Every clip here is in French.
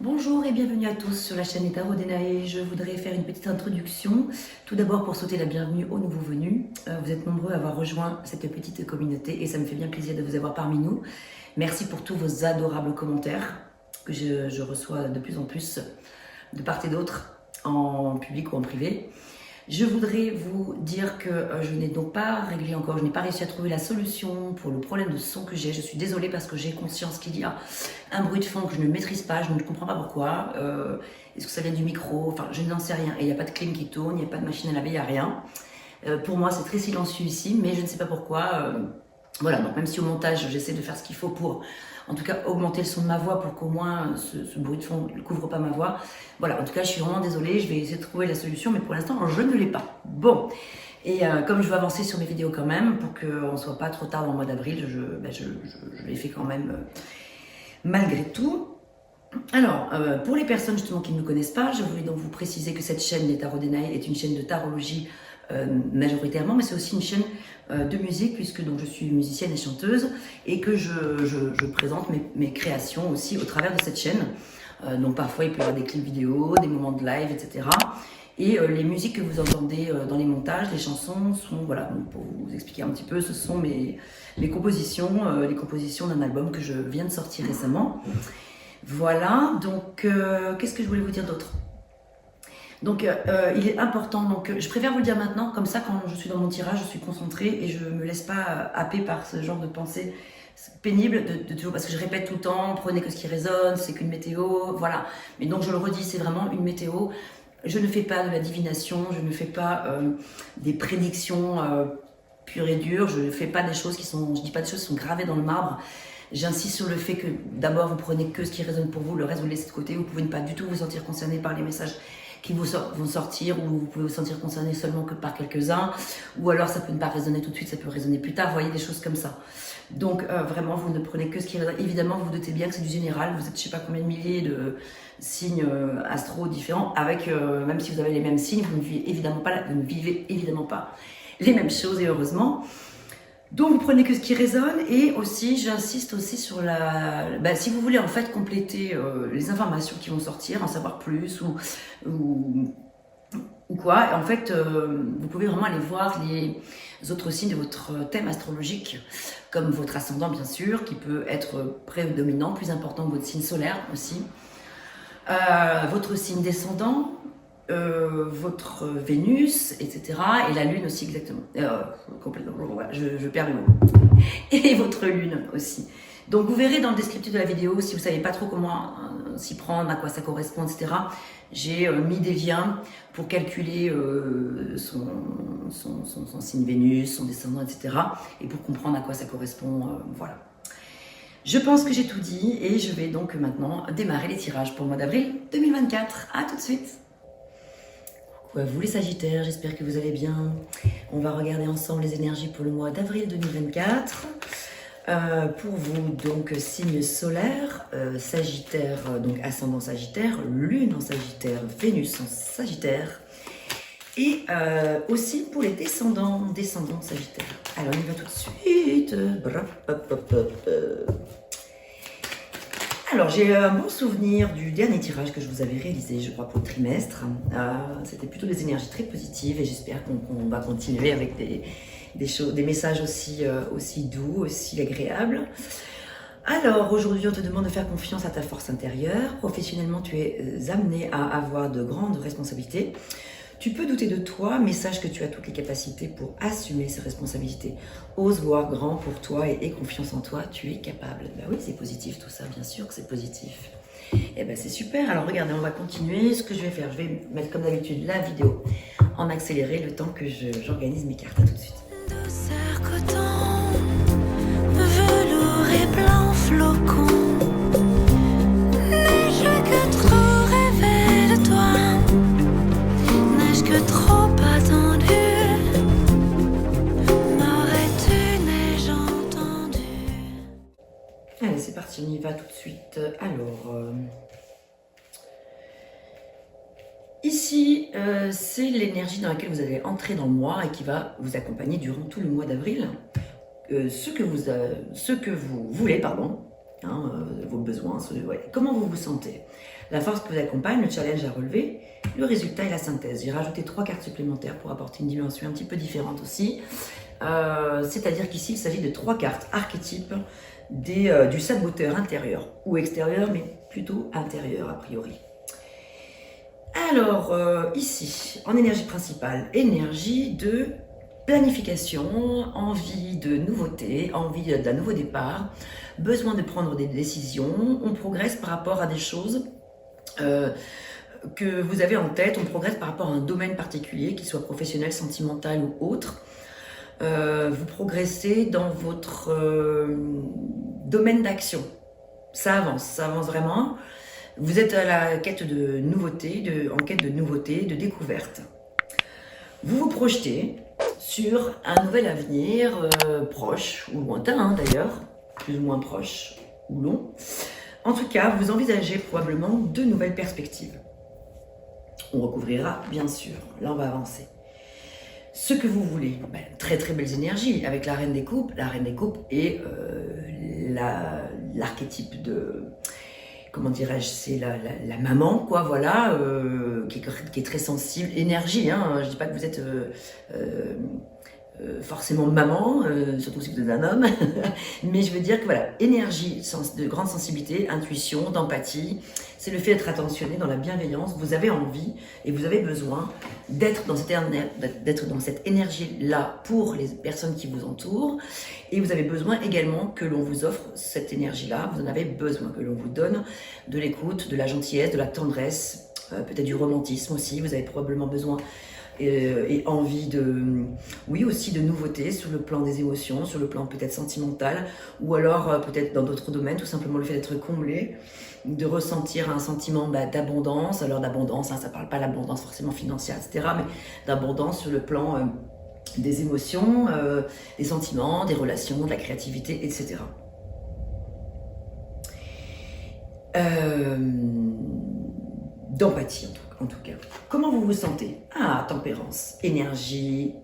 Bonjour et bienvenue à tous sur la chaîne Tarot Denae. Je voudrais faire une petite introduction. Tout d'abord pour souhaiter la bienvenue aux nouveaux venus. Vous êtes nombreux à avoir rejoint cette petite communauté et ça me fait bien plaisir de vous avoir parmi nous. Merci pour tous vos adorables commentaires que je reçois de plus en plus de part et d'autre, en public ou en privé. Je voudrais vous dire que je n'ai donc pas réglé encore, je n'ai pas réussi à trouver la solution pour le problème de son que j'ai. Je suis désolée parce que j'ai conscience qu'il y a un bruit de fond que je ne maîtrise pas, je ne comprends pas pourquoi. Est-ce que ça vient du micro? Enfin, je n'en sais rien. Et il n'y a pas de clim qui tourne, il n'y a pas de machine à laver, il n'y a rien. Pour moi, c'est très silencieux ici, mais je ne sais pas pourquoi. Voilà, donc même si au montage, j'essaie de faire ce qu'il faut pour, en tout cas, augmenter le son de ma voix pour qu'au moins ce bruit de fond ne couvre pas ma voix. Voilà, en tout cas, je suis vraiment désolée, je vais essayer de trouver la solution, mais pour l'instant, je ne l'ai pas. Bon, et comme je veux avancer sur mes vidéos quand même, pour qu'on ne soit pas trop tard dans le mois d'avril, je les fais quand même malgré tout. Alors, pour les personnes justement qui ne me connaissent pas, je voulais donc vous préciser que cette chaîne, les Tarot Denae, est une chaîne de tarologie majoritairement, mais c'est aussi une chaîne de musique, puisque donc je suis musicienne et chanteuse, et que je présente mes créations aussi au travers de cette chaîne. Donc parfois il peut y avoir des clips vidéo, des moments de live, etc. Et les musiques que vous entendez dans les montages, les chansons sont, voilà, donc pour vous expliquer un petit peu, ce sont mes compositions, les compositions d'un album que je viens de sortir récemment. Voilà, donc qu'est-ce que je voulais vous dire d'autre? Donc il est important, donc je préfère vous le dire maintenant, comme ça quand je suis dans mon tirage, je suis concentrée et je ne me laisse pas happer par ce genre de pensée pénible de toujours, parce que je répète tout le temps, prenez que ce qui résonne, c'est qu'une météo, voilà. Mais donc je le redis, c'est vraiment une météo. Je ne fais pas de la divination, je ne fais pas des prédictions pures et dures, je ne fais pas des choses qui sont, je dis pas des choses qui sont gravées dans le marbre. J'insiste sur le fait que d'abord vous prenez que ce qui résonne pour vous, le reste vous le laissez de côté, vous pouvez ne pas du tout vous sentir concerné par les messages qui vont sortir, ou vous pouvez vous sentir concerné seulement que par quelques-uns, ou alors ça peut ne pas résonner tout de suite, ça peut résonner plus tard, vous voyez, des choses comme ça. Donc vraiment, vous ne prenez que ce qui résonne. Évidemment, vous vous doutez bien que c'est du général, vous êtes je sais pas combien de milliers de signes astro différents, avec, même si vous avez les mêmes signes, vous ne vivez évidemment pas les mêmes choses, et heureusement. Donc vous prenez que ce qui résonne, et aussi j'insiste aussi sur si vous voulez en fait compléter les informations qui vont sortir, en savoir plus ou quoi, et en fait vous pouvez vraiment aller voir les autres signes de votre thème astrologique, comme votre ascendant bien sûr, qui peut être prédominant, plus important que votre signe solaire aussi, votre signe descendant, votre Vénus, etc. Et la Lune aussi exactement. Complètement, je perds le mot. Et votre Lune aussi. Donc vous verrez dans le descriptif de la vidéo, si vous ne savez pas trop comment s'y prendre, à quoi ça correspond, etc. J'ai mis des liens pour calculer son signe Vénus, son descendant, etc. Et pour comprendre à quoi ça correspond, voilà. Je pense que j'ai tout dit et je vais donc maintenant démarrer les tirages pour le mois d'avril 2024. À tout de suite. Coucou à vous les Sagittaires, j'espère que vous allez bien. On va regarder ensemble les énergies pour le mois d'avril 2024. Pour vous, donc, signe solaire, Sagittaire, donc ascendant Sagittaire, Lune en Sagittaire, Vénus en Sagittaire. Et aussi pour les descendants Sagittaire. Alors, on y va tout de suite. Alors, j'ai un bon souvenir du dernier tirage que je vous avais réalisé, je crois, pour le trimestre. C'était plutôt des énergies très positives et j'espère qu'on va continuer avec des messages aussi doux, aussi agréables. Alors, aujourd'hui, on te demande de faire confiance à ta force intérieure. Professionnellement, tu es amené à avoir de grandes responsabilités. Tu peux douter de toi, mais sache que tu as toutes les capacités pour assumer ces responsabilités. Ose voir grand pour toi et aie confiance en toi, tu es capable. Ben oui, c'est positif tout ça, bien sûr que c'est positif. Et ben c'est super, alors regardez, on va continuer. Ce que je vais faire, je vais mettre comme d'habitude la vidéo en accéléré le temps que j'organise mes cartes. À tout de suite. Douceur coton, velours et blanc flocon. Neige que trop rêvé de toi. Neige que trop attendue. M'aurais-tu neige entendue? Allez, c'est parti, on y va tout de suite. Alors, ici, c'est l'énergie dans laquelle vous allez entrer dans le mois et qui va vous accompagner durant tout le mois d'avril. Ce que vous voulez, pardon. vos besoins. Ouais. Comment vous vous sentez? La force qui vous accompagne, le challenge à relever, le résultat et la synthèse. J'ai rajouté 3 cartes supplémentaires pour apporter une dimension un petit peu différente aussi. C'est-à-dire qu'ici, il s'agit de 3 cartes archétypes du saboteur intérieur ou extérieur, mais plutôt intérieur a priori. Alors, ici, en énergie principale, énergie de planification, envie de nouveauté, envie d'un nouveau départ, besoin de prendre des décisions, on progresse par rapport à des choses que vous avez en tête, on progresse par rapport à un domaine particulier, qu'il soit professionnel, sentimental ou autre. Vous progressez dans votre domaine d'action. Ça avance vraiment. Vous êtes à la quête de nouveauté, en quête de nouveauté, de découverte. Vous vous projetez sur un nouvel avenir proche ou lointain d'ailleurs, plus ou moins proche ou long. En tout cas, vous envisagez probablement de nouvelles perspectives. On recouvrira, bien sûr. Là, on va avancer. Ce que vous voulez, très très belles énergies avec la Reine des Coupes. La Reine des Coupes est l'archétype de, comment dirais-je, c'est la maman, quoi, voilà, qui est très sensible. Énergie, hein, je dis pas que vous êtes forcément maman, surtout si vous êtes un homme, mais je veux dire que voilà, énergie de grande sensibilité, intuition, d'empathie, c'est le fait d'être attentionné dans la bienveillance. Vous avez envie et vous avez besoin d'être dans cette énergie-là pour les personnes qui vous entourent, et vous avez besoin également que l'on vous offre cette énergie-là, vous en avez besoin, que l'on vous donne de l'écoute, de la gentillesse, de la tendresse, peut-être du romantisme aussi, vous avez probablement besoin et envie oui aussi de nouveautés sur le plan des émotions, sur le plan peut-être sentimental, ou alors peut-être dans d'autres domaines, tout simplement le fait d'être comblé, de ressentir un sentiment d'abondance. Alors d'abondance, ça ne parle pas d'abondance forcément financière, etc., mais d'abondance sur le plan des émotions, des sentiments, des relations, de la créativité, etc. D'empathie en tout cas. Comment vous vous sentez? Ah, tempérance, énergie,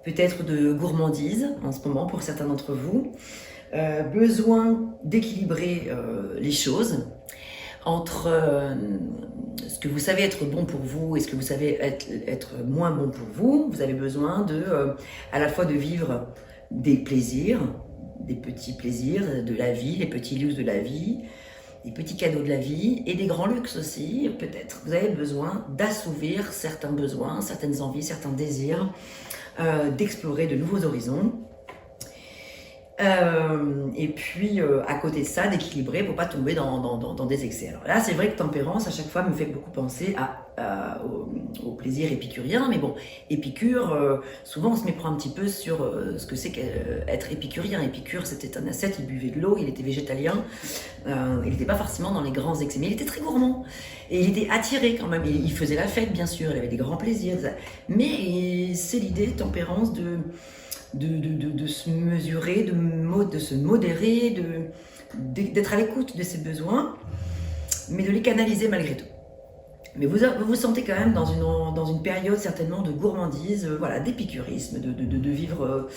peut-être de gourmandise en ce moment pour certains d'entre vous. Besoin d'équilibrer les choses entre ce que vous savez être bon pour vous et ce que vous savez être moins bon pour vous. Vous avez besoin à la fois de vivre des plaisirs, des petits plaisirs de la vie, les petits luxes de la vie, des petits cadeaux de la vie et des grands luxes aussi, peut-être. Vous avez besoin d'assouvir certains besoins, certaines envies, certains désirs, d'explorer de nouveaux horizons. Et puis, à côté de ça, d'équilibrer pour pas tomber dans des excès. Alors là, c'est vrai que tempérance, à chaque fois, me fait beaucoup penser au plaisir épicurien. Mais bon, Épicure, souvent, on se méprend un petit peu sur ce que c'est qu'être épicurien. Épicure, c'était un ascète, il buvait de l'eau, il était végétalien. Il n'était pas forcément dans les grands excès, mais il était très gourmand. Et il était attiré quand même. Il faisait la fête, bien sûr, il avait des grands plaisirs. Mais c'est l'idée, tempérance, de se mesurer, de se modérer, d'être à l'écoute de ses besoins, mais de les canaliser malgré tout. Mais vous vous sentez quand même dans une période certainement de gourmandise, voilà, d'épicurisme, de vivre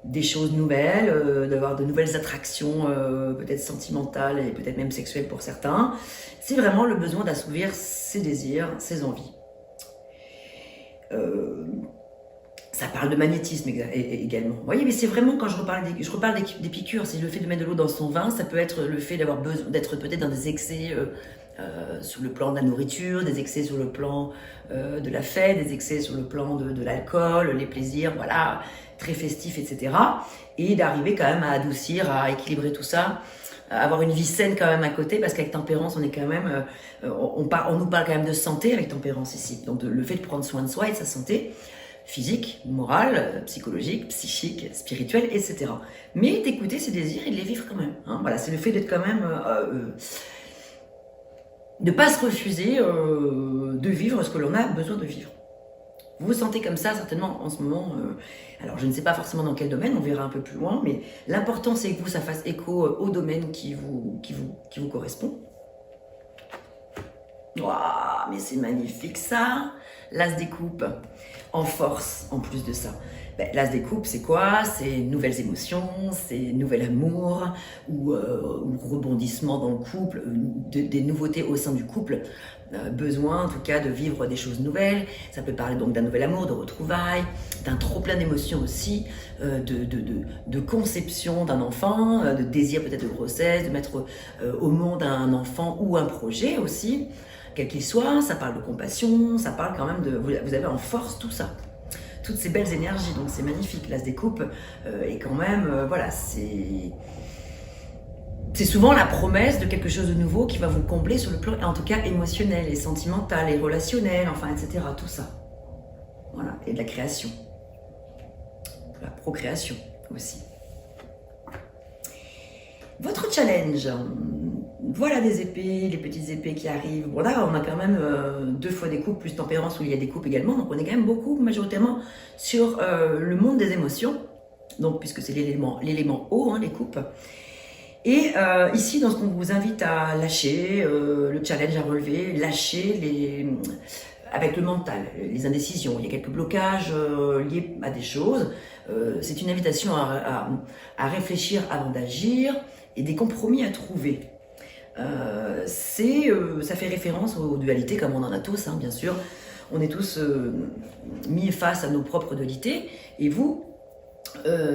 des choses nouvelles, d'avoir de nouvelles attractions, peut-être sentimentales et peut-être même sexuelles pour certains. C'est vraiment le besoin d'assouvir ses désirs, ses envies. Ça parle de magnétisme également. Vous voyez, mais c'est vraiment, quand je reparle d'Épicure, c'est le fait de mettre de l'eau dans son vin, ça peut être le fait d'avoir besoin d'être peut-être dans des excès sur le plan de la nourriture, des excès sur le plan de la fête, des excès sur le plan de l'alcool, les plaisirs, voilà, très festifs, etc. Et d'arriver quand même à adoucir, à équilibrer tout ça, à avoir une vie saine quand même à côté, parce qu'avec tempérance, on est quand même, on nous parle quand même de santé avec tempérance ici. Donc le fait de prendre soin de soi et de sa santé, physique, morale, psychologique, psychique, spirituelle, etc. Mais d'écouter ses désirs et de les vivre quand même. Hein. Voilà, c'est le fait d'être quand même... de ne pas se refuser de vivre ce que l'on a besoin de vivre. Vous vous sentez comme ça certainement en ce moment. Alors je ne sais pas forcément dans quel domaine, on verra un peu plus loin, mais l'important c'est que ça fasse écho au domaine qui vous correspond. Waouh, mais c'est magnifique ça! L'As des coupes, en force en plus de ça. L'as des coupes, c'est quoi? C'est nouvelles émotions, c'est nouvel amour ou rebondissement dans le couple, des nouveautés au sein du couple, besoin en tout cas de vivre des choses nouvelles. Ça peut parler donc d'un nouvel amour, de retrouvailles, d'un trop plein d'émotions aussi, de conception d'un enfant, de désir peut-être de grossesse, de mettre au monde un enfant ou un projet aussi, quel qu'il soit. Ça parle de compassion, ça parle quand même de... Vous avez en force tout ça. Toutes ces belles énergies, donc c'est magnifique. L'as des coupes et quand même, voilà, c'est souvent la promesse de quelque chose de nouveau qui va vous combler sur le plan, en tout cas émotionnel et sentimental et relationnel, enfin, etc. Tout ça. Voilà, et de la création. De la procréation aussi. Votre challenge, voilà des épées, les petites épées qui arrivent. Bon là, on a quand même 2 fois des coupes, plus tempérance où il y a des coupes également. Donc on est quand même beaucoup, majoritairement, sur le monde des émotions. Donc puisque c'est l'élément eau, hein, les coupes. Et ici, dans ce qu'on vous invite à lâcher, le challenge à relever, lâcher avec le mental, les indécisions. Il y a quelques blocages liés à des choses. C'est une invitation à réfléchir avant d'agir et des compromis à trouver. Ça fait référence aux dualités, comme on en a tous, hein, bien sûr. On est tous mis face à nos propres dualités. Et vous,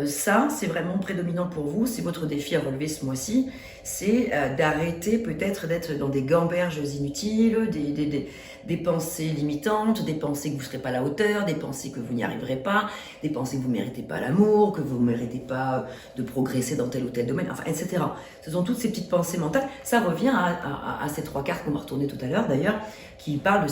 ça, c'est vraiment prédominant pour vous. C'est votre défi à relever ce mois-ci. C'est d'arrêter peut-être d'être dans des gamberges inutiles, des pensées limitantes, des pensées que vous ne serez pas à la hauteur, des pensées que vous n'y arriverez pas, des pensées que vous ne méritez pas l'amour, que vous ne méritez pas de progresser dans tel ou tel domaine, enfin, etc. Ce sont toutes ces petites pensées mentales. Ça revient à ces 3 cartes qu'on va retourner tout à l'heure, d'ailleurs, qui parlent de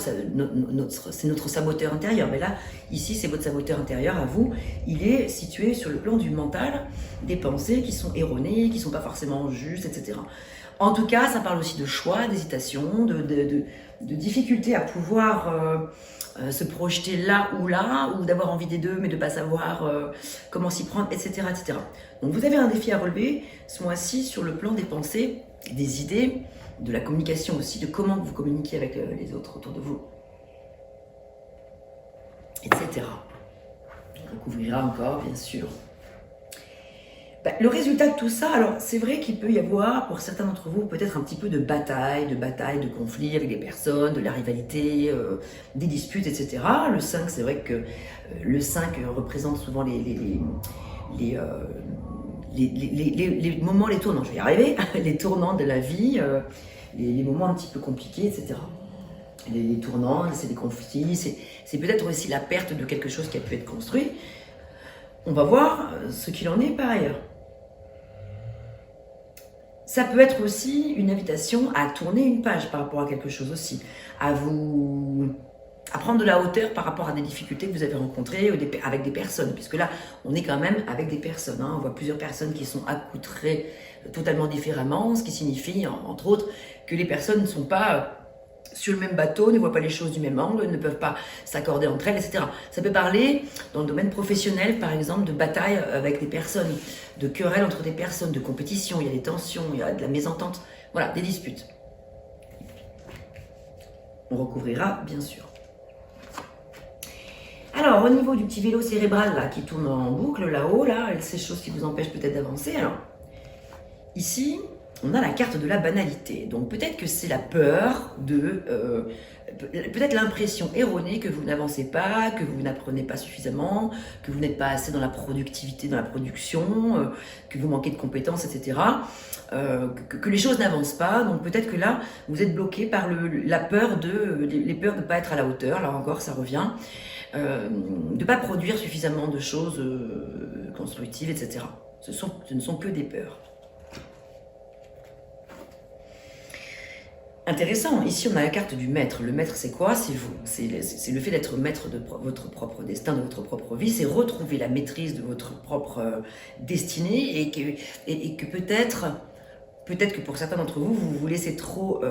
c'est notre saboteur intérieur. Mais là, ici, c'est votre saboteur intérieur à vous. Il est situé sur le plan du mental, des pensées qui sont erronées, qui ne sont pas forcément justes, etc. En tout cas, ça parle aussi de choix, d'hésitation, de difficulté à pouvoir se projeter là, ou d'avoir envie des deux, mais de ne pas savoir comment s'y prendre, etc., etc. Donc vous avez un défi à relever ce mois-ci sur le plan des pensées, des idées, de la communication aussi, de comment vous communiquez avec les autres autour de vous, etc. On découvrira encore, bien sûr. Le résultat de tout ça, alors c'est vrai qu'il peut y avoir pour certains d'entre vous peut-être un petit peu de bataille, de conflit avec des personnes, de la rivalité, des disputes, etc. Le 5, c'est vrai que le 5 représente souvent les moments, les tournants, je vais y arriver, les tournants de la vie, les moments un petit peu compliqués, etc. Les tournants, c'est des conflits, c'est peut-être aussi la perte de quelque chose qui a pu être construit. On va voir ce qu'il en est par ailleurs. Ça peut être aussi une invitation à tourner une page par rapport à quelque chose aussi, à prendre de la hauteur par rapport à des difficultés que vous avez rencontrées avec des personnes, puisque là, on est quand même avec des personnes. Hein. On voit plusieurs personnes qui sont accoutrées totalement différemment, ce qui signifie, entre autres, que les personnes ne sont pas sur le même bateau, ne voient pas les choses du même angle, ne peuvent pas s'accorder entre elles, etc. Ça peut parler, dans le domaine professionnel, par exemple, de bataille avec des personnes, de querelles entre des personnes, de compétition, il y a des tensions, il y a de la mésentente, voilà, des disputes. On recouvrira, bien sûr. Alors, au niveau du petit vélo cérébral là, qui tourne en boucle, là-haut, là, ces choses qui vous empêchent peut-être d'avancer, alors, ici, on a la carte de la banalité. Donc peut-être que c'est la peur peut-être l'impression erronée que vous n'avancez pas, que vous n'apprenez pas suffisamment, que vous n'êtes pas assez dans la productivité, dans la production, que vous manquez de compétences, etc. Que les choses n'avancent pas. Donc peut-être que là, vous êtes bloqué par la peur les peurs de ne pas être à la hauteur. Là encore, ça revient. De ne pas produire suffisamment de choses constructives, etc. Ce ne sont que des peurs. Intéressant, ici on a la carte du maître. Le maître c'est quoi? C'est vous. C'est le fait d'être maître de votre propre destin, de votre propre vie. C'est retrouver la maîtrise de votre propre destinée et que peut-être que pour certains d'entre vous, vous vous laissez trop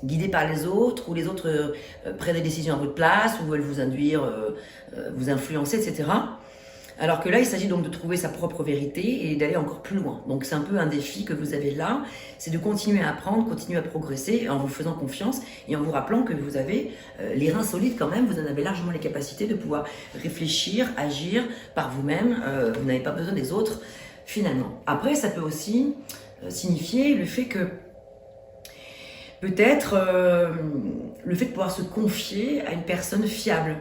guider par les autres, ou les autres prennent des décisions à votre place, ou veulent vous induire, vous influencer, etc. Alors que là, il s'agit donc de trouver sa propre vérité et d'aller encore plus loin. Donc c'est un peu un défi que vous avez là, c'est de continuer à apprendre, continuer à progresser en vous faisant confiance et en vous rappelant que vous avez les reins solides quand même, vous en avez largement les capacités de pouvoir réfléchir, agir par vous-même, vous n'avez pas besoin des autres finalement. Après, ça peut aussi signifier le fait que peut-être le fait de pouvoir se confier à une personne fiable.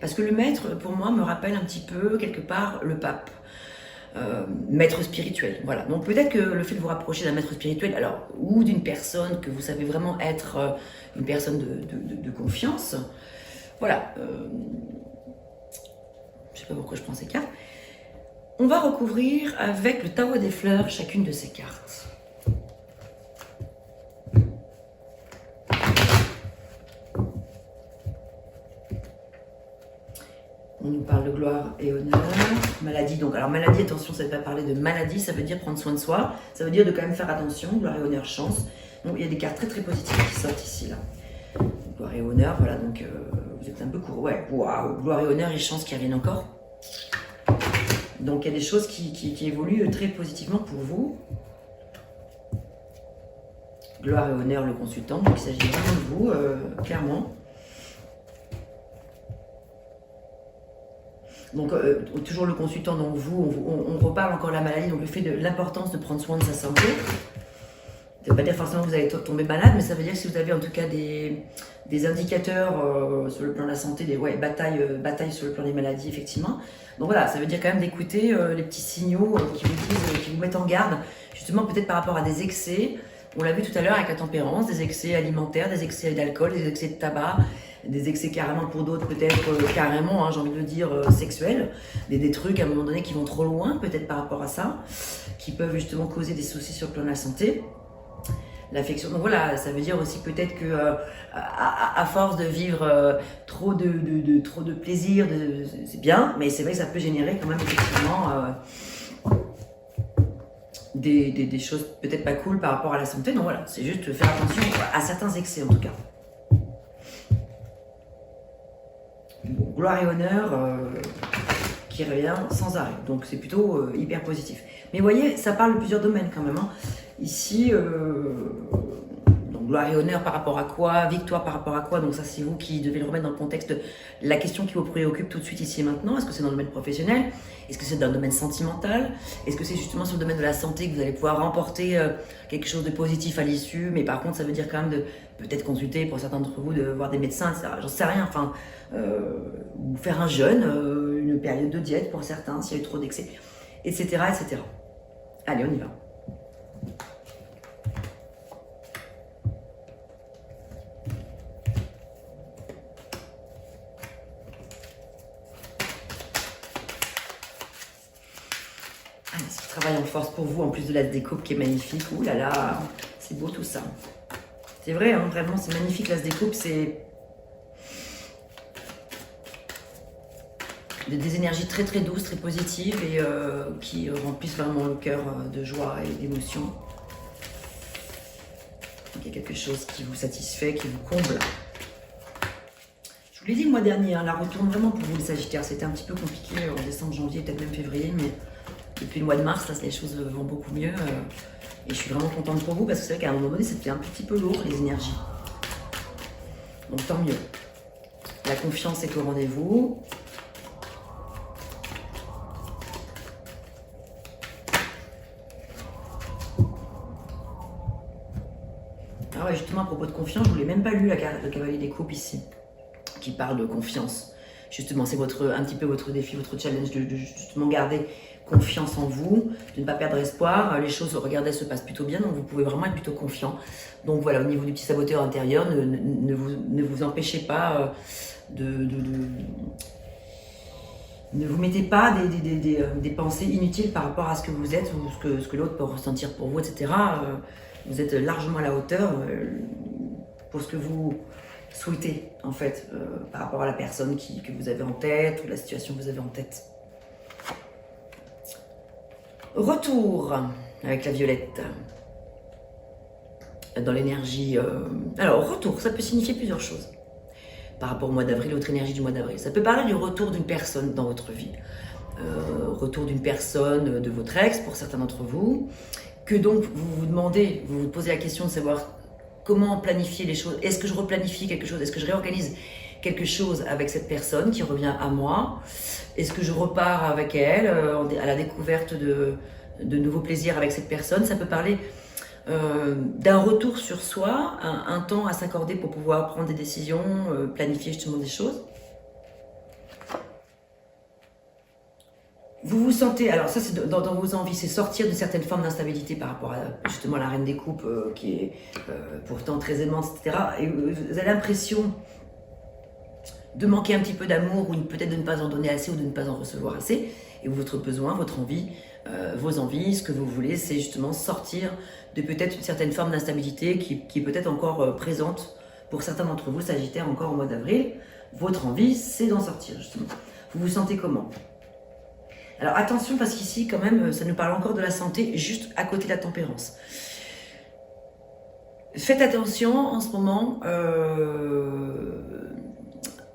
Parce que le maître, pour moi, me rappelle un petit peu, quelque part, le pape. Maître spirituel, voilà. Donc peut-être que le fait de vous rapprocher d'un maître spirituel, alors, ou d'une personne que vous savez vraiment être une personne de confiance, voilà. Je sais pas pourquoi je prends ces cartes. On va recouvrir avec le tarot des fleurs chacune de ces cartes. On nous parle de gloire et honneur, maladie. Donc, alors maladie, attention, ça ne veut pas parler de maladie, ça veut dire prendre soin de soi. Ça veut dire de quand même faire attention, gloire et honneur, chance. Donc, il y a des cartes très très positives qui sortent ici, là. Gloire et honneur, voilà, donc vous êtes un peu court. Ouais, waouh, gloire et honneur et chance qui reviennent encore. Donc, il y a des choses qui évoluent très positivement pour vous. Gloire et honneur, le consultant. Donc, il s'agit vraiment de vous, clairement. Donc, toujours le consultant, donc vous, on reparle encore de la maladie, donc le fait de l'importance de prendre soin de sa santé. Ça ne veut pas dire forcément que vous allez tomber malade, mais ça veut dire que si vous avez en tout cas des indicateurs sur le plan de la santé, des batailles sur le plan des maladies, effectivement. Donc voilà, ça veut dire quand même d'écouter les petits signaux qui vous disent, qui vous mettent en garde, justement peut-être par rapport à des excès. On l'a vu tout à l'heure avec la tempérance, des excès alimentaires, des excès d'alcool, des excès de tabac, des excès carrément pour d'autres, peut-être carrément, hein, j'ai envie de le dire, sexuels, des trucs à un moment donné qui vont trop loin, peut-être par rapport à ça, qui peuvent justement causer des soucis sur le plan de la santé. L'affection, donc voilà, ça veut dire aussi peut-être que à force de vivre trop de plaisir, c'est bien, mais c'est vrai que ça peut générer quand même effectivement des choses peut-être pas cool par rapport à la santé. Donc voilà, c'est juste faire attention à certains excès en tout cas. Bon, gloire et honneur qui revient sans arrêt, donc c'est plutôt hyper positif. Mais vous voyez, ça parle de plusieurs domaines quand même. Hein. Ici, donc gloire et honneur par rapport à quoi, victoire par rapport à quoi, donc ça c'est vous qui devez le remettre dans le contexte de la question qui vous préoccupe tout de suite ici et maintenant. Est-ce que c'est dans le domaine professionnel? Est-ce que c'est dans le domaine sentimental? Est-ce que c'est justement sur le domaine de la santé que vous allez pouvoir remporter quelque chose de positif à l'issue? Mais par contre, ça veut dire quand même de peut-être consulter pour certains d'entre vous, de voir des médecins, etc. J'en sais rien, enfin, ou faire un jeûne, une période de diète pour certains, s'il y a eu trop d'excès, etc., etc. Allez, on y va. Allez, c'est le travail en force pour vous, en plus de la découpe qui est magnifique. Ouh là là, c'est beau tout ça. C'est vrai, hein, vraiment, c'est magnifique, l'as découpe, c'est des énergies très très douces, très positives et qui remplissent vraiment le cœur de joie et d'émotion. Donc, il y a quelque chose qui vous satisfait, qui vous comble. Je vous l'ai dit le mois dernier, hein, la retourne vraiment pour vous le Sagittaire. C'était un petit peu compliqué en décembre, janvier, peut-être même février, mais depuis le mois de mars, là, les choses vont beaucoup mieux. Et je suis vraiment contente pour vous parce que c'est vrai qu'à un moment donné, c'était un petit peu lourd les énergies. Donc tant mieux. La confiance est au rendez-vous. Ah ouais, justement, à propos de confiance, je ne vous l'ai même pas lu, la carte de cavalier des coupes ici, qui parle de confiance. Justement, c'est un petit peu votre défi, votre challenge de justement garder confiance en vous, de ne pas perdre espoir. Les choses, regardez, se passent plutôt bien, donc vous pouvez vraiment être plutôt confiant. Donc voilà, au niveau du petit saboteur intérieur, ne vous empêchez pas ne vous mettez pas des pensées inutiles par rapport à ce que vous êtes ou ce que l'autre peut ressentir pour vous, etc. Vous êtes largement à la hauteur pour ce que vous souhaitez, en fait, par rapport à la personne que vous avez en tête ou la situation que vous avez en tête. Retour avec la violette dans l'énergie. Alors, retour, ça peut signifier plusieurs choses par rapport au mois d'avril, l'autre énergie du mois d'avril. Ça peut parler du retour d'une personne dans votre vie. retour d'une personne de votre ex pour certains d'entre vous, que donc vous vous posez la question de savoir comment planifier les choses. Est-ce que je replanifie quelque chose? Est-ce que je réorganise quelque chose avec cette personne qui revient à moi? Est-ce que je repars avec elle à la découverte de nouveaux plaisirs avec cette personne? Ça peut parler d'un retour sur soi, un temps à s'accorder pour pouvoir prendre des décisions, planifier justement des choses. Vous vous sentez, alors ça c'est dans vos envies, c'est sortir de certaines formes d'instabilité par rapport à justement la reine des coupes qui est pourtant très aimante, etc. Et vous avez l'impression de manquer un petit peu d'amour ou peut-être de ne pas en donner assez ou de ne pas en recevoir assez. Et votre besoin, votre envie, vos envies, ce que vous voulez, c'est justement sortir de peut-être une certaine forme d'instabilité qui est peut-être encore présente pour certains d'entre vous, Sagittaire, encore au mois d'avril. Votre envie, c'est d'en sortir justement. Vous vous sentez comment? Alors attention parce qu'ici quand même ça nous parle encore de la santé juste à côté de la tempérance. Faites attention en ce moment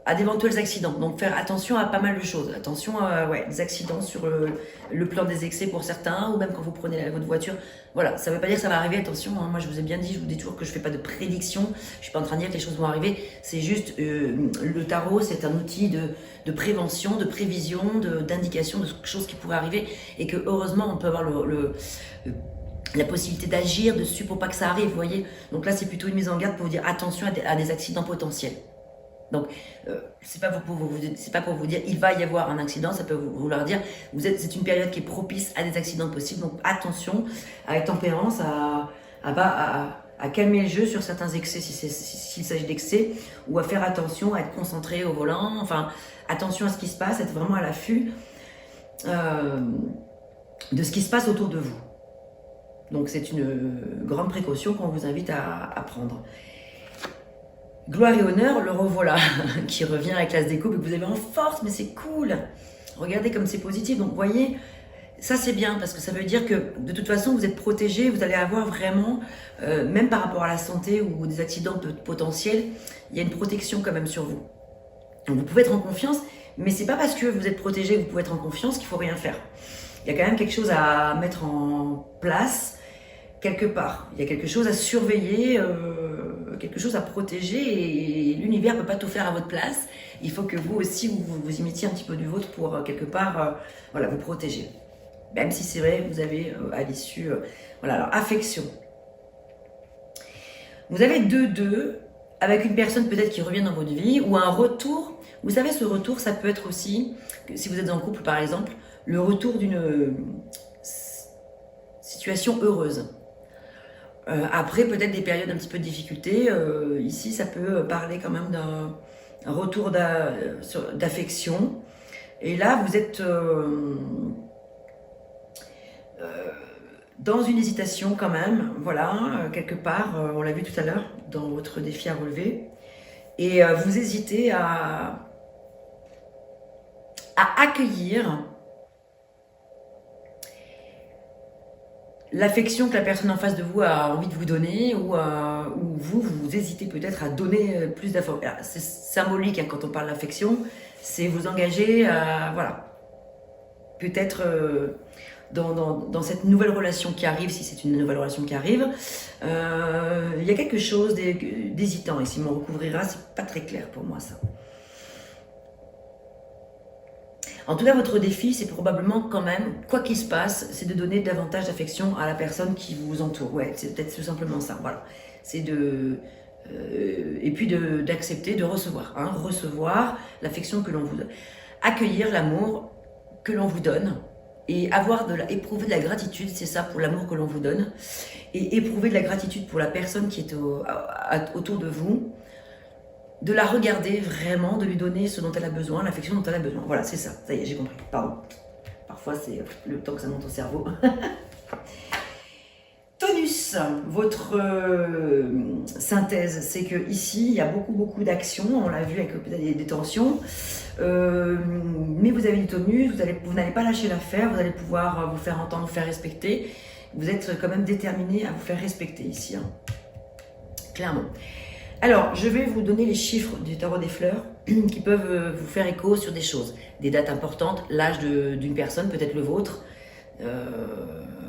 à d'éventuels accidents. Donc faire attention à pas mal de choses. Attention à des accidents sur le plan des excès pour certains ou même quand vous prenez votre voiture. Voilà, ça ne veut pas dire que ça va arriver, attention. Hein, moi je vous ai bien dit, je vous dis toujours que je ne fais pas de prédiction. Je ne suis pas en train de dire que les choses vont arriver. C'est juste, le tarot c'est un outil de prévention, de prévision, d'indication de choses qui pourraient arriver. Et que heureusement on peut avoir la possibilité d'agir dessus pour pas que ça arrive, vous voyez. Donc là c'est plutôt une mise en garde pour vous dire attention à des accidents potentiels. Donc, c'est pas pour vous dire il va y avoir un accident, ça peut vouloir dire c'est une période qui est propice à des accidents possibles. Donc attention, avec tempérance, à calmer le jeu sur certains excès s'il s'agit d'excès, ou à faire attention, à être concentré au volant. Enfin, attention à ce qui se passe, être vraiment à l'affût de ce qui se passe autour de vous. Donc c'est une grande précaution qu'on vous invite à prendre. Gloire et honneur, le revoilà, qui revient avec l'as des coupes et que vous avez en force, mais c'est cool. Regardez comme c'est positif. Donc, vous voyez, ça c'est bien parce que ça veut dire que de toute façon, vous êtes protégé, vous allez avoir vraiment, même par rapport à la santé ou des accidents potentiels, il y a une protection quand même sur vous. Donc, vous pouvez être en confiance, mais c'est pas parce que vous êtes protégé, vous pouvez être en confiance qu'il faut rien faire. Il y a quand même quelque chose à mettre en place. Quelque part, il y a quelque chose à surveiller, quelque chose à protéger et l'univers ne peut pas tout faire à votre place. Il faut que vous aussi, vous imitiez un petit peu du vôtre pour quelque part voilà, vous protéger. Même si c'est vrai, vous avez à l'issue... voilà, alors affection. Vous avez 2-2 avec une personne peut-être qui revient dans votre vie ou un retour. Vous savez, ce retour, ça peut être aussi, si vous êtes en couple par exemple, le retour d'une situation heureuse. Après, peut-être des périodes un petit peu de difficulté. Ici, ça peut parler quand même d'un retour d'affection. Et là, vous êtes dans une hésitation quand même. Voilà, quelque part, on l'a vu tout à l'heure dans votre défi à relever. Et vous hésitez à accueillir l'affection que la personne en face de vous a envie de vous donner ou vous hésitez peut-être à donner plus d'informations. C'est symbolique hein, quand on parle d'affection, c'est vous engager à, voilà, peut-être dans cette nouvelle relation qui arrive, si c'est une nouvelle relation qui arrive, il y a quelque chose d'hésitant et si m'en recouvrira, c'est pas très clair pour moi ça. En tout cas, votre défi, c'est probablement quand même, quoi qu'il se passe, c'est de donner davantage d'affection à la personne qui vous entoure. Ouais, c'est peut-être tout simplement ça, voilà. C'est de... et puis d'accepter, de recevoir. Hein, recevoir l'affection que l'on vous donne. Accueillir l'amour que l'on vous donne. Et éprouver de la gratitude, c'est ça, pour l'amour que l'on vous donne. Et éprouver de la gratitude pour la personne qui est autour de vous. De la regarder vraiment, de lui donner ce dont elle a besoin, l'affection dont elle a besoin. Voilà, c'est ça. Ça y est, j'ai compris. Pardon. Parfois, c'est le temps que ça monte au cerveau. Tonus, votre synthèse, c'est que ici, il y a beaucoup d'actions. On l'a vu avec peut-être des tensions. Mais vous avez du tonus, vous n'allez pas lâcher l'affaire, vous allez pouvoir vous faire entendre, vous faire respecter. Vous êtes quand même déterminé à vous faire respecter ici. Hein. Clairement. Alors, je vais vous donner les chiffres du tarot des fleurs qui peuvent vous faire écho sur des choses, des dates importantes, l'âge d'une personne, peut-être le vôtre,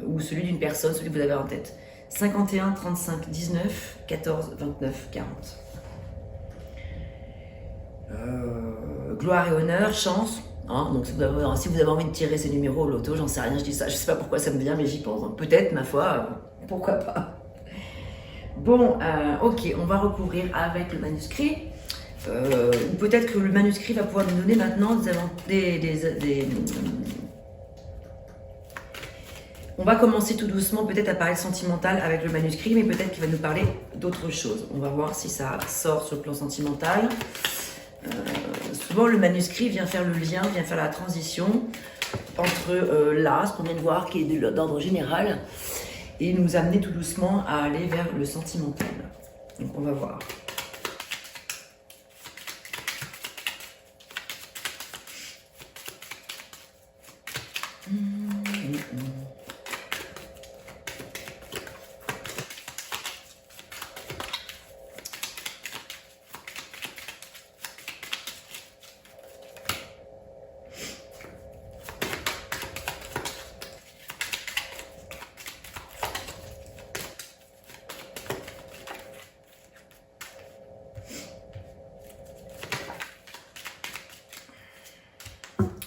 ou celui d'une personne, celui que vous avez en tête. 51, 35, 19, 14, 29, 40. Gloire et honneur, chance. Hein, donc si vous avez envie de tirer ces numéros au loto, j'en sais rien, je dis ça, je sais pas pourquoi ça me vient, mais j'y pense. Donc, peut-être, ma foi, pourquoi pas. Bon, ok, on va recouvrir avec le manuscrit. Ou peut-être que le manuscrit va pouvoir nous donner maintenant On va commencer tout doucement peut-être à parler sentimental avec le manuscrit, mais peut-être qu'il va nous parler d'autre chose. On va voir si ça sort sur le plan sentimental. Souvent, le manuscrit vient faire le lien, vient faire la transition entre là, ce qu'on vient de voir, qui est d'ordre général, et nous amener tout doucement à aller vers le sentimental. Donc, on va voir.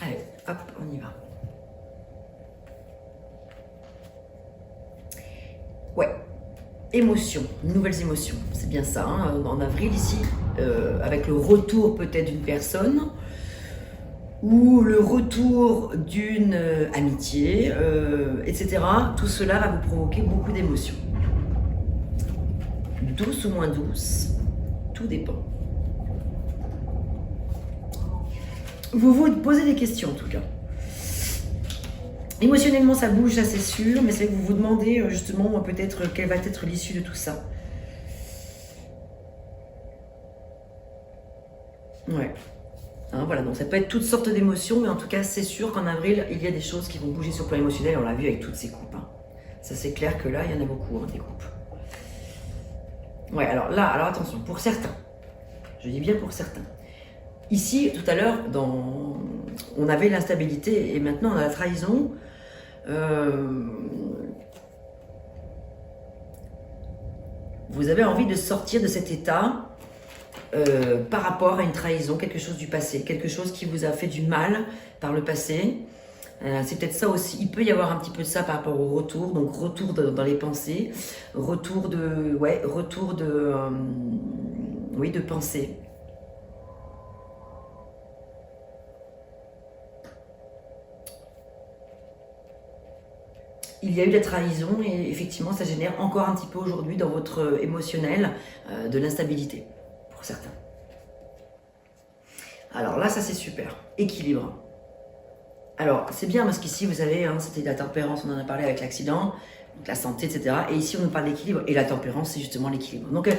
Allez, hop, on y va. Ouais, émotions, nouvelles émotions, c'est bien ça. Hein, en avril ici, avec le retour peut-être d'une personne ou le retour d'une amitié, etc. Tout cela va vous provoquer beaucoup d'émotions. Douce ou moins douce, tout dépend. Vous vous posez des questions en tout cas. Émotionnellement ça bouge, ça c'est sûr, mais c'est que vous vous demandez justement peut-être quelle va être l'issue de tout ça. Ouais. Hein, voilà, donc ça peut être toutes sortes d'émotions, mais en tout cas c'est sûr qu'en avril il y a des choses qui vont bouger sur le plan émotionnel, on l'a vu avec toutes ces coupes. Hein. Ça c'est clair que là il y en a beaucoup, hein, des coupes. Ouais, alors là, alors attention, pour certains, je dis bien pour certains. Ici, tout à l'heure, on avait l'instabilité et maintenant on a la trahison. Vous avez envie de sortir de cet état par rapport à une trahison, quelque chose du passé, quelque chose qui vous a fait du mal par le passé. C'est peut-être ça aussi, il peut y avoir un petit peu de ça par rapport au retour, donc retour dans les pensées, retour de pensée. Il y a eu la trahison et effectivement ça génère encore un petit peu aujourd'hui dans votre émotionnel de l'instabilité pour certains. Alors là ça c'est super, équilibre. Alors c'est bien parce qu'ici vous savez, hein, c'était la tempérance, on en a parlé avec l'accident, donc la santé etc. Et ici on nous parle d'équilibre et la tempérance c'est justement l'équilibre. Donc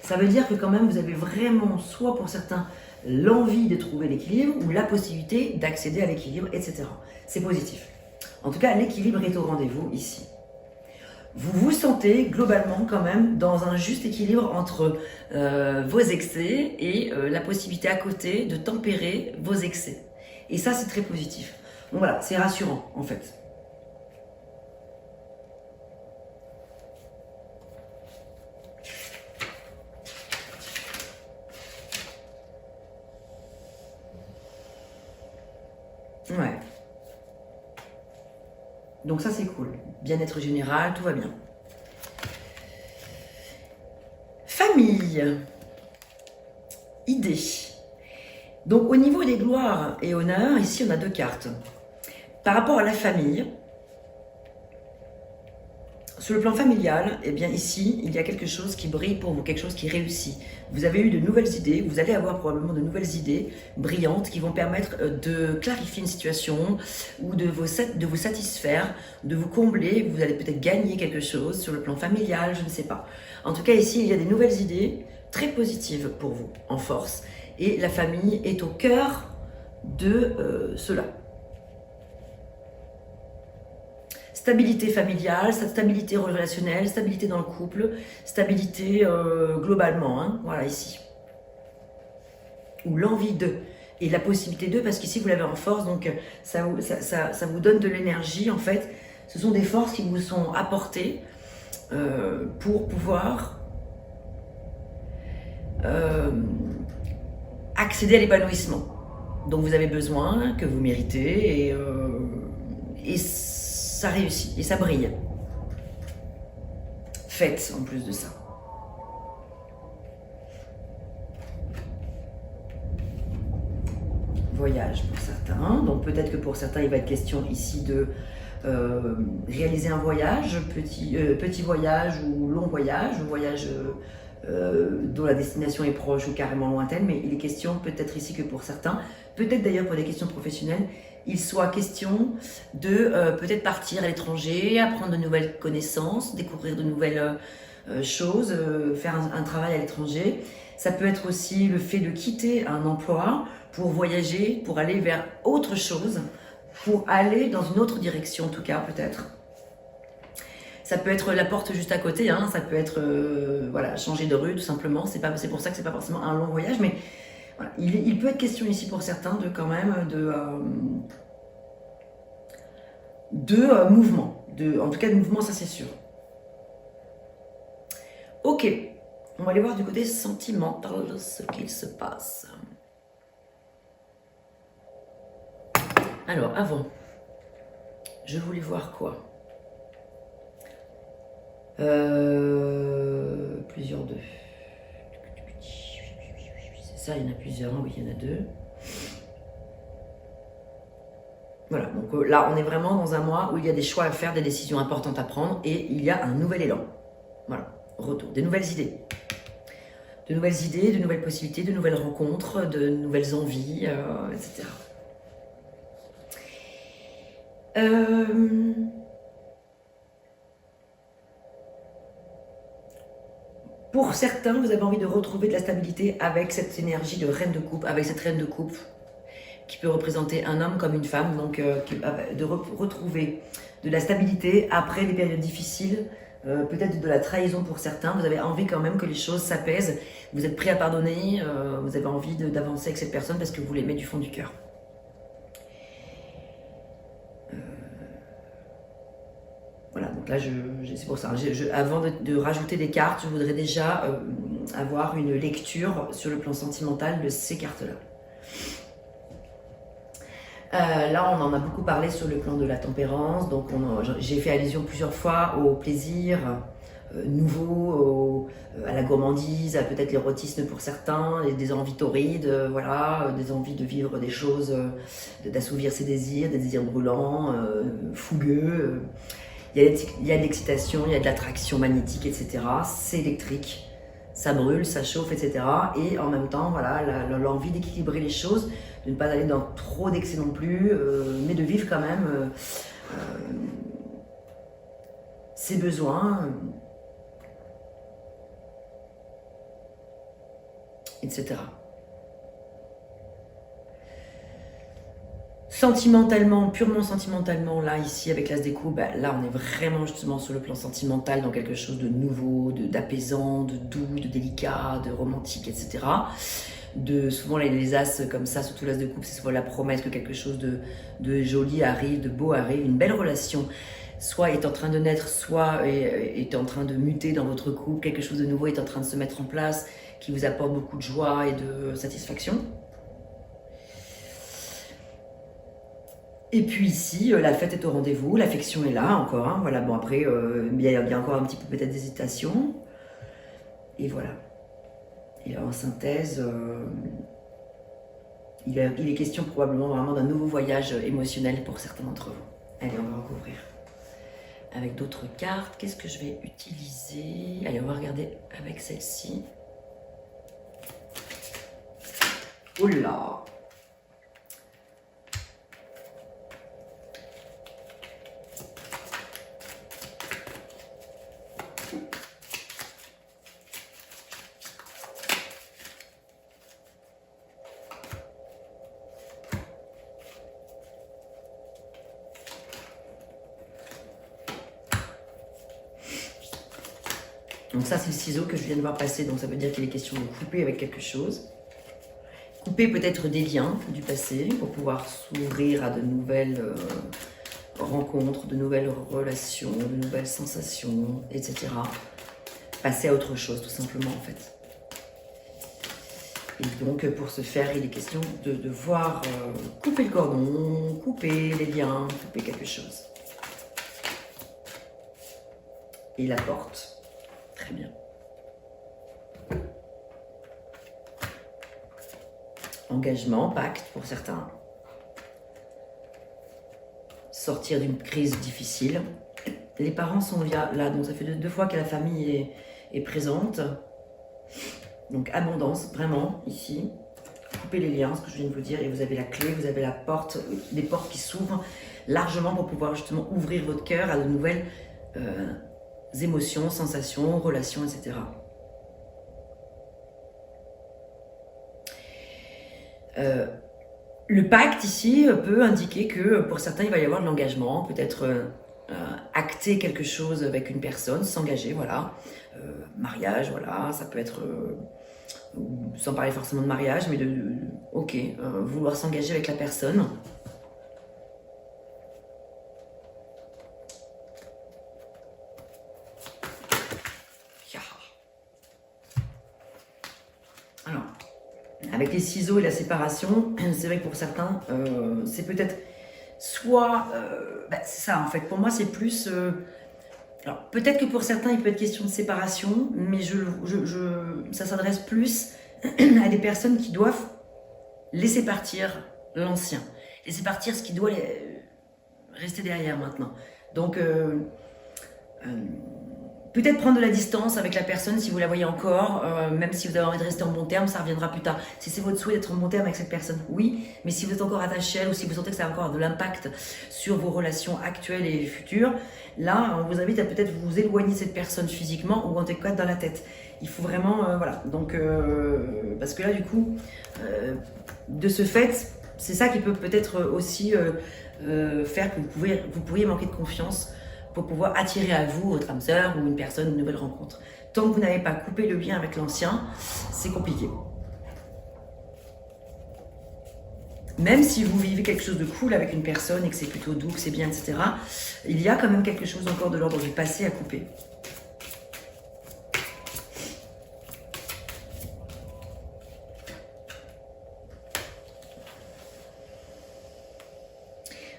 ça veut dire que quand même vous avez vraiment soit pour certains l'envie de trouver l'équilibre ou la possibilité d'accéder à l'équilibre etc. C'est positif. En tout cas, l'équilibre est au rendez-vous ici. Vous vous sentez globalement quand même dans un juste équilibre entre vos excès et la possibilité à côté de tempérer vos excès. Et ça, c'est très positif. Donc voilà, c'est rassurant en fait. Ouais. Donc ça c'est cool, bien-être général, tout va bien. Famille, idée. Donc au niveau des gloires et honneurs, ici on a deux cartes. Par rapport à la famille, sur le plan familial, eh bien ici, il y a quelque chose qui brille pour vous, quelque chose qui réussit. Vous avez eu de nouvelles idées, vous allez avoir probablement de nouvelles idées brillantes qui vont permettre de clarifier une situation ou de vous satisfaire, de vous combler. Vous allez peut-être gagner quelque chose sur le plan familial, je ne sais pas. En tout cas, ici, il y a des nouvelles idées très positives pour vous, en force. Et la famille est au cœur de cela. stabilité familiale, stabilité relationnelle, stabilité dans le couple, stabilité globalement, hein, voilà ici. Ou l'envie de, et la possibilité de, parce qu'ici vous l'avez en force, donc ça vous donne de l'énergie en fait. Ce sont des forces qui vous sont apportées pour pouvoir accéder à l'épanouissement. Donc vous avez besoin, que vous méritez, et ça réussit, et ça brille. Faites en plus de ça. Voyage pour certains, donc peut-être que pour certains il va être question ici de réaliser un voyage, petit voyage ou long voyage, un voyage dont la destination est proche ou carrément lointaine, mais il est question peut-être ici que pour certains, peut-être d'ailleurs pour des questions professionnelles, il soit question de peut-être partir à l'étranger, apprendre de nouvelles connaissances, découvrir de nouvelles choses, faire un travail à l'étranger. Ça peut être aussi le fait de quitter un emploi pour voyager, pour aller vers autre chose, pour aller dans une autre direction en tout cas peut-être. Ça peut être la porte juste à côté, hein, ça peut être voilà, changer de rue tout simplement, c'est pour ça que c'est pas forcément un long voyage, mais voilà, il peut être question ici pour certains de quand même de mouvement, en tout cas de mouvement, ça c'est sûr. Ok, on va aller voir du côté sentimental ce qu'il se passe. Alors avant, je voulais voir quoi? Plusieurs d'eux. C'est ça, il y en a plusieurs, oui, il y en a deux. Voilà, donc là, on est vraiment dans un mois où il y a des choix à faire, des décisions importantes à prendre, et il y a un nouvel élan. Voilà, retour, des nouvelles idées. De nouvelles idées, de nouvelles possibilités, de nouvelles rencontres, de nouvelles envies, etc. Pour certains, vous avez envie de retrouver de la stabilité avec cette énergie de reine de coupe, avec cette reine de coupe qui peut représenter un homme comme une femme, donc de retrouver de la stabilité après des périodes difficiles, peut-être de la trahison pour certains. Vous avez envie quand même que les choses s'apaisent, vous êtes prêt à pardonner, vous avez envie d'avancer avec cette personne parce que vous l'aimez du fond du cœur. Voilà, donc là, c'est pour ça. Avant de rajouter des cartes, je voudrais déjà avoir une lecture sur le plan sentimental de ces cartes-là. Là, on en a beaucoup parlé sur le plan de la tempérance. Donc, j'ai fait allusion plusieurs fois au plaisir nouveau, à la gourmandise, à peut-être l'érotisme pour certains, des envies torrides, voilà, des envies de vivre des choses, d'assouvir ses désirs, des désirs brûlants, fougueux. Il y a de l'excitation, il y a de l'attraction magnétique, etc. C'est électrique, ça brûle, ça chauffe, etc. Et en même temps, voilà, l'envie d'équilibrer les choses, de ne pas aller dans trop d'excès non plus, mais de vivre quand même ses besoins, etc. Sentimentalement, purement sentimentalement, là, ici, avec l'As des coups, bah, là, on est vraiment justement sur le plan sentimental, dans quelque chose de nouveau, d'apaisant, de doux, de délicat, de romantique, etc. Souvent, les As comme ça, surtout l'As de coupe, c'est souvent la promesse que quelque chose de joli arrive, de beau arrive, une belle relation, soit est en train de naître, soit est en train de muter dans votre couple, quelque chose de nouveau est en train de se mettre en place, qui vous apporte beaucoup de joie et de satisfaction. Et puis ici, la fête est au rendez-vous, l'affection est là encore, hein, voilà, bon après, il y a encore un petit peu peut-être d'hésitation, et voilà. Et en synthèse, il est question probablement vraiment d'un nouveau voyage émotionnel pour certains d'entre vous. Allez, on va recouvrir avec d'autres cartes. Qu'est-ce que je vais utiliser? Allez, on va regarder avec celle-ci. Oh là! Donc ça, c'est le ciseau que je viens de voir passer, donc ça veut dire qu'il est question de couper avec quelque chose. Couper peut-être des liens du passé pour pouvoir s'ouvrir à de nouvelles rencontres, de nouvelles relations, de nouvelles sensations, etc. Passer à autre chose, tout simplement, en fait. Et donc, pour ce faire, il est question de voir couper le cordon, couper les liens, couper quelque chose. Et la porte. Très bien. Engagement, pacte pour certains. Sortir d'une crise difficile. Les parents sont là, donc ça fait deux fois que la famille est présente. Donc abondance, vraiment, ici. Coupez les liens, ce que je viens de vous dire, et vous avez la clé, vous avez la porte, des portes qui s'ouvrent largement pour pouvoir justement ouvrir votre cœur à de nouvelles émotions, sensations, relations, etc. Le pacte ici peut indiquer que pour certains il va y avoir de l'engagement, peut-être acter quelque chose avec une personne, s'engager, voilà. Mariage, voilà, ça peut être, sans parler forcément de mariage, mais vouloir s'engager avec la personne. Alors, avec les ciseaux et la séparation, c'est vrai que pour certains, c'est peut-être soit... c'est ça, en fait. Pour moi, c'est plus... alors, peut-être que pour certains, il peut être question de séparation, mais ça s'adresse plus à des personnes qui doivent laisser partir l'ancien. Laisser partir ce qui doit rester derrière maintenant. Donc... peut-être prendre de la distance avec la personne si vous la voyez encore, même si vous avez envie de rester en bon terme, ça reviendra plus tard. Si c'est votre souhait d'être en bon terme avec cette personne, oui, mais si vous êtes encore attaché à elle ou si vous sentez que ça a encore de l'impact sur vos relations actuelles et futures, là, on vous invite à peut-être vous éloigner de cette personne physiquement ou en tout cas dans la tête. Il faut vraiment, voilà, donc, parce que là, du coup, de ce fait, c'est ça qui peut peut-être aussi faire que vous pourriez manquer de confiance pour pouvoir attirer à vous votre âme sœur ou une personne, une nouvelle rencontre. Tant que vous n'avez pas coupé le lien avec l'ancien, c'est compliqué. Même si vous vivez quelque chose de cool avec une personne et que c'est plutôt doux, que c'est bien, etc., il y a quand même quelque chose encore de l'ordre du passé à couper.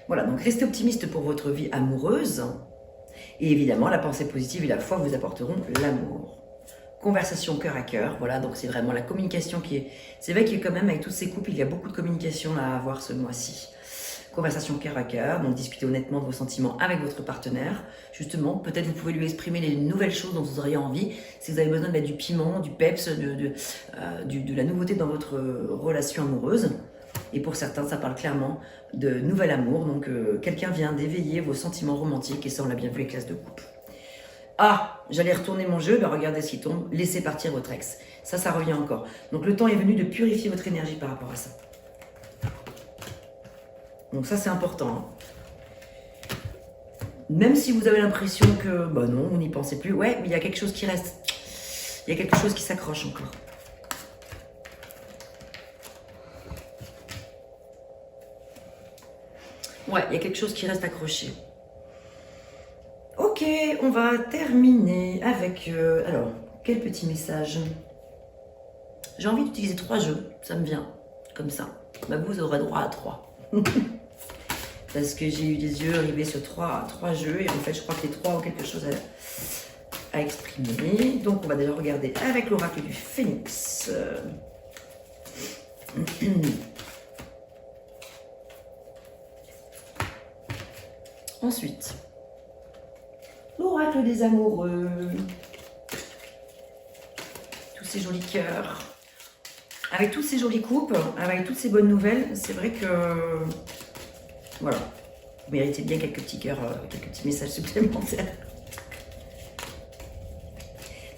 Voilà, donc restez optimiste pour votre vie amoureuse. Et évidemment, la pensée positive et la foi vous apporteront l'amour. Conversation cœur à cœur, voilà, donc c'est vraiment la communication qui est... C'est vrai qu'il y a quand même, avec toutes ces couples, il y a beaucoup de communication là à avoir ce mois-ci. Conversation cœur à cœur, donc discutez honnêtement de vos sentiments avec votre partenaire. Justement, peut-être vous pouvez lui exprimer les nouvelles choses dont vous auriez envie. Si vous avez besoin de mettre du piment, du peps, de la nouveauté dans votre relation amoureuse. Et pour certains, ça parle clairement de nouvel amour. Donc, quelqu'un vient d'éveiller vos sentiments romantiques. Et ça, on l'a bien vu avec classe de couple. Ah, j'allais retourner mon jeu. Ben regardez ce qui tombe. Laissez partir votre ex. Ça revient encore. Donc, le temps est venu de purifier votre énergie par rapport à ça. Donc, ça, c'est important. Hein. Même si vous avez l'impression que, bah non, vous n'y pensez plus. Ouais, mais il y a quelque chose qui reste. Il y a quelque chose qui s'accroche encore. Ouais, il y a quelque chose qui reste accroché. Ok, on va terminer avec... alors, quel petit message? J'ai envie d'utiliser 3 jeux, ça me vient, comme ça. Bah vous aurez droit à 3. Parce que j'ai eu des yeux rivés sur 3 jeux, et en fait, je crois que les 3 ont quelque chose à exprimer. Donc, on va déjà regarder avec l'oracle du Phénix. Ensuite, l'oracle des amoureux. Tous ces jolis cœurs. Avec tous ces jolis couples, avec toutes ces bonnes nouvelles, c'est vrai que... Voilà. Vous méritez bien quelques petits cœurs, quelques petits messages supplémentaires.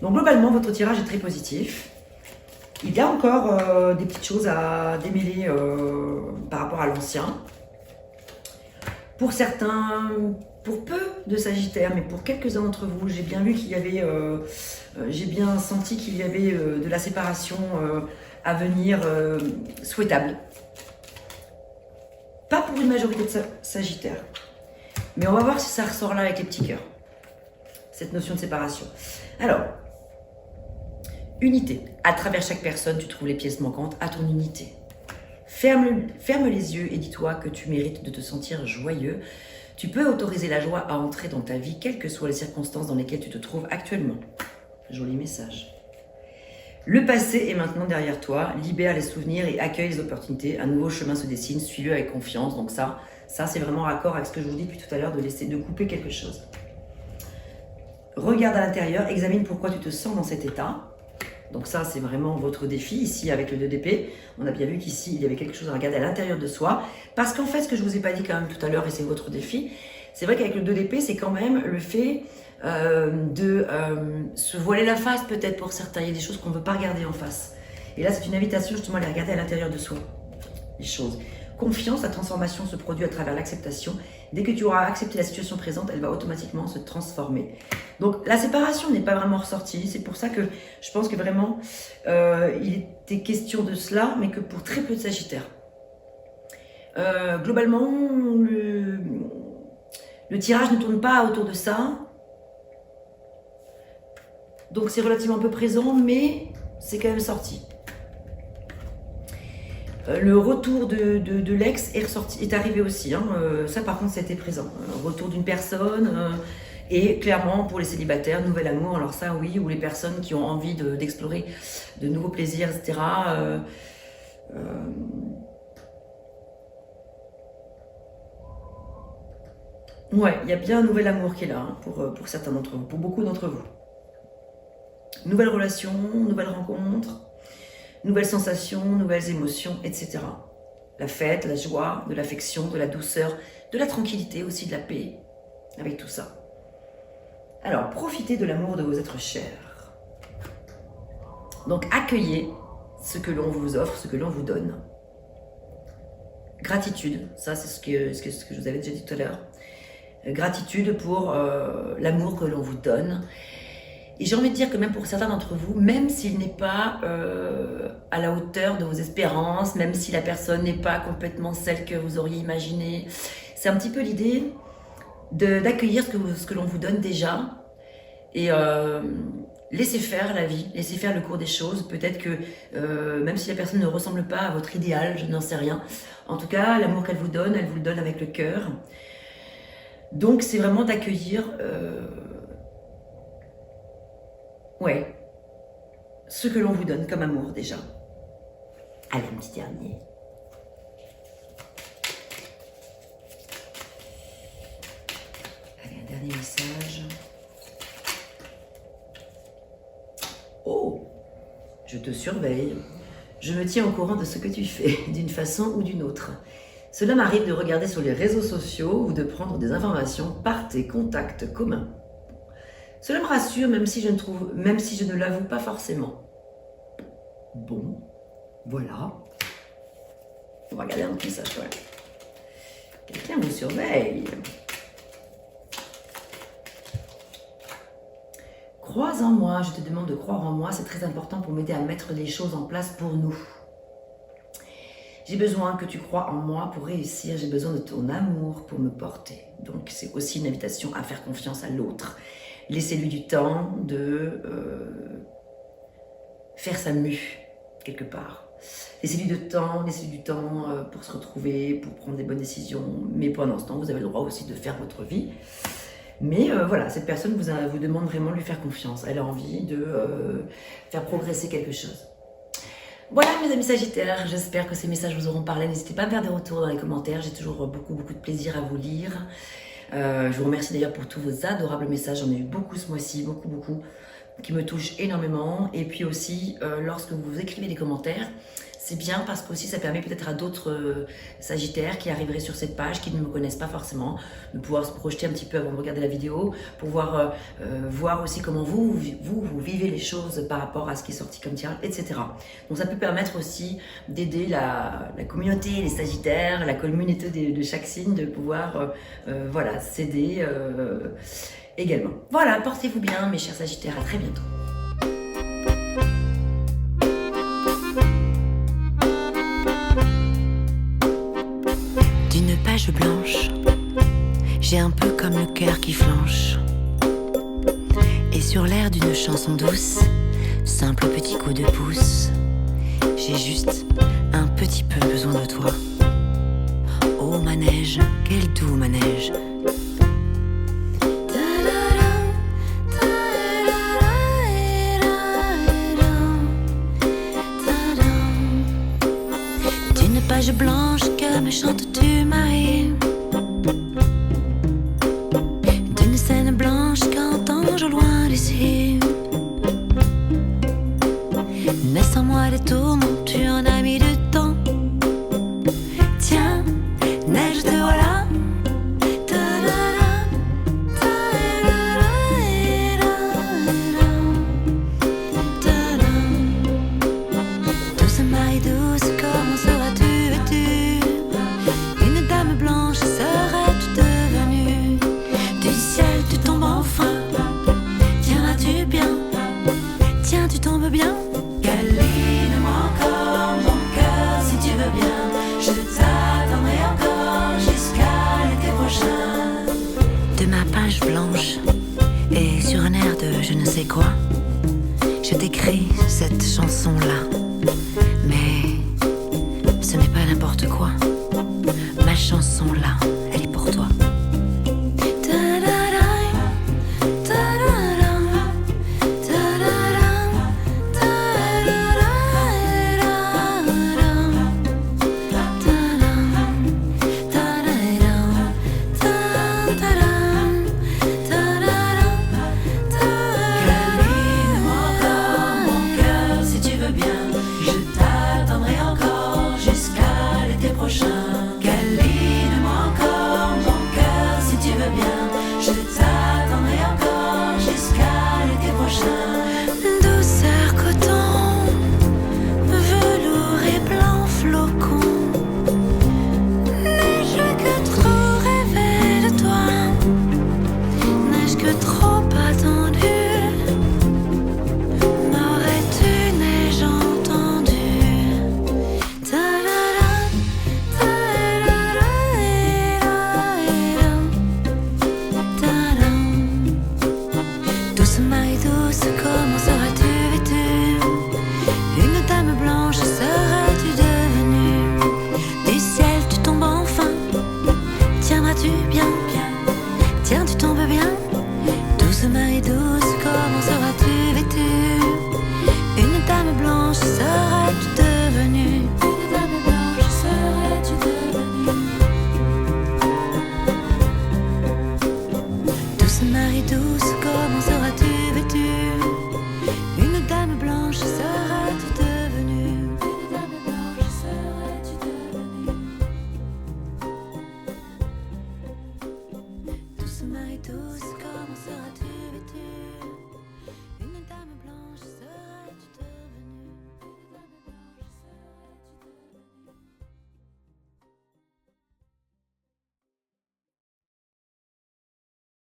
Donc globalement, votre tirage est très positif. Il y a encore des petites choses à démêler par rapport à l'ancien. Pour certains, pour peu de Sagittaires, mais pour quelques-uns d'entre vous, j'ai bien vu qu'il y avait, j'ai bien senti qu'il y avait de la séparation à venir souhaitable. Pas pour une majorité de Sagittaires, mais on va voir si ça ressort là avec les petits cœurs, cette notion de séparation. Alors, unité. À travers chaque personne, tu trouves les pièces manquantes à ton unité. Ferme les yeux et dis-toi que tu mérites de te sentir joyeux. Tu peux autoriser la joie à entrer dans ta vie, quelles que soient les circonstances dans lesquelles tu te trouves actuellement. Joli message. Le passé est maintenant derrière toi. Libère les souvenirs et accueille les opportunités. Un nouveau chemin se dessine. Suis-le avec confiance. Donc ça c'est vraiment raccord avec ce que je vous dis depuis tout à l'heure, de couper quelque chose. Regarde à l'intérieur. Examine pourquoi tu te sens dans cet état. Donc ça, c'est vraiment votre défi ici avec le 2 d'épée. On a bien vu qu'ici, il y avait quelque chose à regarder à l'intérieur de soi. Parce qu'en fait, ce que je vous ai pas dit quand même tout à l'heure, et c'est votre défi, c'est vrai qu'avec le 2 d'épée, c'est quand même le fait de se voiler la face peut-être pour certains. Il y a des choses qu'on ne veut pas regarder en face. Et là, c'est une invitation justement à les regarder à l'intérieur de soi, les choses. Confiance, la transformation se produit à travers l'acceptation. Dès que tu auras accepté la situation présente, elle va automatiquement se transformer. Donc la séparation n'est pas vraiment ressortie. C'est pour ça que je pense que vraiment, il était question de cela, mais que pour très peu de Sagittaires. Globalement, le tirage ne tourne pas autour de ça. Donc c'est relativement peu présent, mais c'est quand même sorti. Le retour de l'ex est arrivé aussi. Hein. Ça, par contre, c'était présent. Retour d'une personne et clairement, pour les célibataires, nouvel amour. Alors ça, oui, ou les personnes qui ont envie d'explorer de nouveaux plaisirs, etc. Ouais, il y a bien un nouvel amour qui est là hein, pour certains d'entre vous, pour beaucoup d'entre vous. Nouvelle relation, nouvelle rencontre. Nouvelles sensations, nouvelles émotions, etc. La fête, la joie, de l'affection, de la douceur, de la tranquillité, aussi de la paix, avec tout ça. Alors, profitez de l'amour de vos êtres chers. Donc, accueillez ce que l'on vous offre, ce que l'on vous donne. Gratitude, ça c'est ce que je vous avais déjà dit tout à l'heure. Gratitude pour l'amour que l'on vous donne. Et j'ai envie de dire que même pour certains d'entre vous, même s'il n'est pas à la hauteur de vos espérances, même si la personne n'est pas complètement celle que vous auriez imaginée, c'est un petit peu l'idée d'accueillir ce que l'on vous donne déjà et laisser faire la vie, laisser faire le cours des choses. Peut-être que même si la personne ne ressemble pas à votre idéal, je n'en sais rien. En tout cas, l'amour qu'elle vous le donne avec le cœur. Donc c'est vraiment d'accueillir... ouais, ce que l'on vous donne comme amour déjà. Allez, un petit dernier. Allez, un dernier message. Oh, je te surveille. Je me tiens au courant de ce que tu fais, d'une façon ou d'une autre. Cela m'arrive de regarder sur les réseaux sociaux ou de prendre des informations par tes contacts communs. Cela me rassure, même si je ne l'avoue pas forcément. Bon, voilà. On va regarder un petit message. Ouais. Quelqu'un vous surveille. Crois en moi, je te demande de croire en moi, c'est très important pour m'aider à mettre les choses en place pour nous. J'ai besoin que tu crois en moi pour réussir, j'ai besoin de ton amour pour me porter. Donc c'est aussi une invitation à faire confiance à l'autre. Laissez-lui du temps de faire sa mue, quelque part. Laissez-lui du temps pour se retrouver, pour prendre des bonnes décisions. Mais pendant ce temps, vous avez le droit aussi de faire votre vie. Mais voilà, cette personne vous demande vraiment de lui faire confiance. Elle a envie de faire progresser quelque chose. Voilà mes amis Sagittaires, j'espère que ces messages vous auront parlé. N'hésitez pas à me faire des retours dans les commentaires, j'ai toujours beaucoup de plaisir à vous lire. Je vous remercie d'ailleurs pour tous vos adorables messages, j'en ai eu beaucoup ce mois-ci, beaucoup. qui me touche énormément. Et puis aussi, lorsque vous écrivez des commentaires, c'est bien parce que aussi ça permet peut-être à d'autres sagittaires qui arriveraient sur cette page, qui ne me connaissent pas forcément, de pouvoir se projeter un petit peu avant de regarder la vidéo, pour voir aussi comment vous vivez les choses par rapport à ce qui est sorti comme tirage, etc. Donc ça peut permettre aussi d'aider la communauté, les sagittaires, la communauté de chaque signe, de pouvoir voilà, s'aider également. Voilà, portez-vous bien mes chers sagittaires, à très bientôt. D'une page blanche, j'ai un peu comme le cœur qui flanche. Et sur l'air d'une chanson douce, simple petit coup de pouce, j'ai juste un petit peu besoin de toi. Oh manège, quel doux manège. D'une page blanche que me chantes-tu Marie, d'une scène blanche qu'entends-je au loin d'ici. Naissent en moi des tourments, tu en as mis du temps. Tiens, neige te voilà. Douce Marie douce, comment seras-tu vêtue? Une dame blanche serais-tu devenue? Du ciel tu tombes enfin. Tiens là-tu bien? Tiens tu tombes bien? Câline-moi encore mon cœur si tu veux bien. Je t'attendrai encore jusqu'à l'été prochain. De ma page blanche et sur un air de je ne sais quoi, je t'écris cette chanson-là. Mais ce n'est pas n'importe quoi.